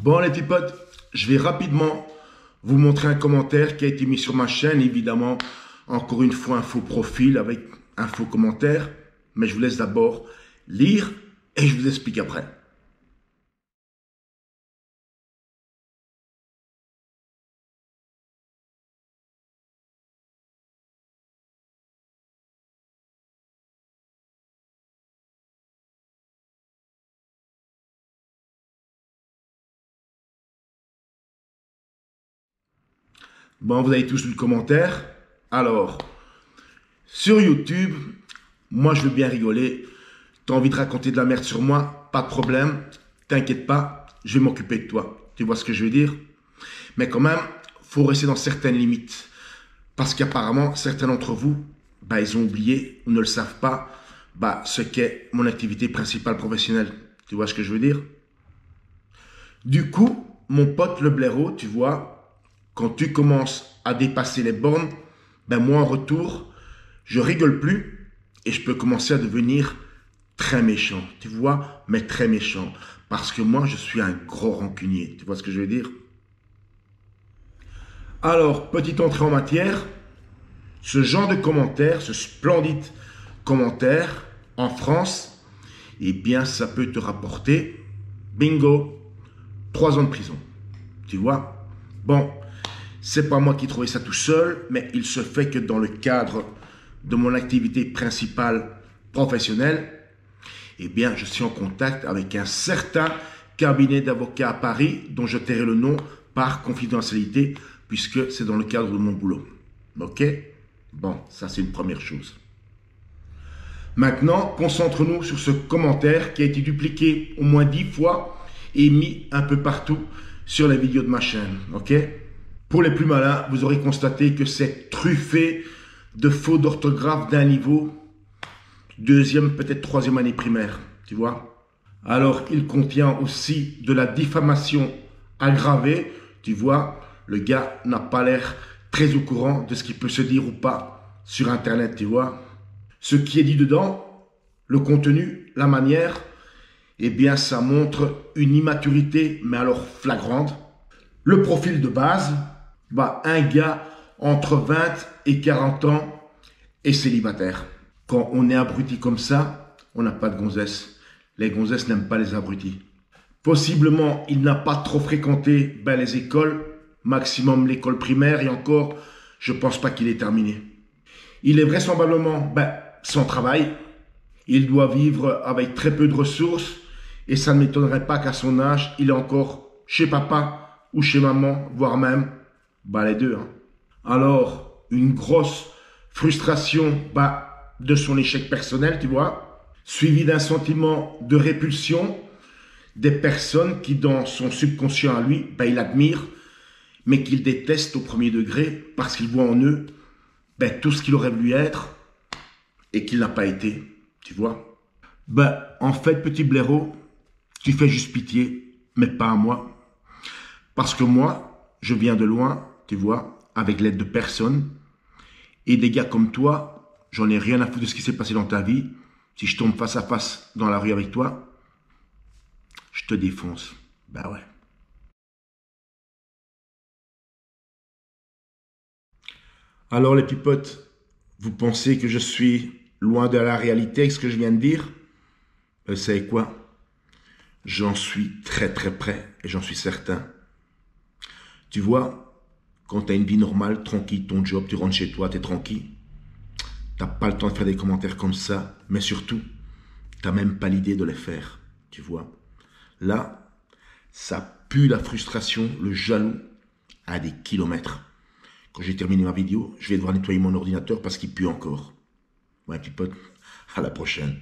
Bon les petits potes, je vais rapidement vous montrer un commentaire qui a été mis sur ma chaîne. Évidemment, encore une fois, un faux profil avec un faux commentaire. Mais je vous laisse d'abord lire et je vous explique après. Bon, vous avez tous lu le commentaire. Alors, sur YouTube, moi je veux bien rigoler. T'as envie de raconter de la merde sur moi? Pas de problème. T'inquiète pas, je vais m'occuper de toi. Tu vois ce que je veux dire? Mais quand même, faut rester dans certaines limites. Parce qu'apparemment, certains d'entre vous, ils ont oublié ou ne le savent pas, ce qu'est mon activité principale professionnelle. Tu vois ce que je veux dire? Du coup, mon pote le blaireau, tu vois, quand tu commences à dépasser les bornes, moi en retour, je rigole plus et je peux commencer à devenir très méchant, tu vois, mais très méchant. Parce que moi, je suis un gros rancunier. Tu vois ce que je veux dire? Alors, petite entrée en matière, ce genre de commentaire, ce splendide commentaire en France, eh bien, ça peut te rapporter, bingo, 3 ans de prison. Tu vois? Bon, c'est pas moi qui trouvais ça tout seul, mais il se fait que dans le cadre de mon activité principale professionnelle, eh bien, je suis en contact avec un certain cabinet d'avocats à Paris, dont je tairai le nom par confidentialité, puisque c'est dans le cadre de mon boulot. Ok? Bon, ça c'est une première chose. Maintenant, concentrons-nous sur ce commentaire qui a été dupliqué au moins 10 fois et mis un peu partout sur les vidéos de ma chaîne. Ok? Pour les plus malins, vous aurez constaté que c'est truffé de fautes d'orthographe d'un niveau deuxième, peut-être troisième année primaire, tu vois. Alors, il contient aussi de la diffamation aggravée, tu vois. Le gars n'a pas l'air très au courant de ce qui peut se dire ou pas sur Internet, tu vois. Ce qui est dit dedans, le contenu, la manière, eh bien, ça montre une immaturité, mais alors flagrante. Le profil de base, un gars entre 20 et 40 ans est célibataire. Quand on est abruti comme ça, on n'a pas de gonzesse. Les gonzesses n'aiment pas les abrutis. Possiblement, il n'a pas trop fréquenté les écoles, maximum l'école primaire, et encore, je ne pense pas qu'il ait terminé. Il est vraisemblablement sans travail. Il doit vivre avec très peu de ressources, et ça ne m'étonnerait pas qu'à son âge, il est encore chez papa ou chez maman, voire même les deux. Alors, une grosse frustration de son échec personnel, tu vois, suivi d'un sentiment de répulsion des personnes qui, dans son subconscient à lui, il admire, mais qu'il déteste au premier degré parce qu'il voit en eux tout ce qu'il aurait voulu être et qu'il n'a pas été, tu vois. En fait, petit blaireau, tu fais juste pitié, mais pas à moi. Parce que moi, je viens de loin, tu vois, avec l'aide de personne. Et des gars comme toi, j'en ai rien à foutre de ce qui s'est passé dans ta vie. Si je tombe face à face dans la rue avec toi, je te défonce. Ouais. Alors les petits potes, vous pensez que je suis loin de la réalité avec ce que je viens de dire? Vous savez quoi? J'en suis très très près et j'en suis certain. Tu vois, quand tu as une vie normale, tranquille, ton job, tu rentres chez toi, tu es tranquille. Tu n'as pas le temps de faire des commentaires comme ça, mais surtout, tu n'as même pas l'idée de les faire, tu vois. Là, ça pue la frustration, le jaloux à des kilomètres. Quand j'ai terminé ma vidéo, je vais devoir nettoyer mon ordinateur parce qu'il pue encore. Ouais, petit pote, à la prochaine.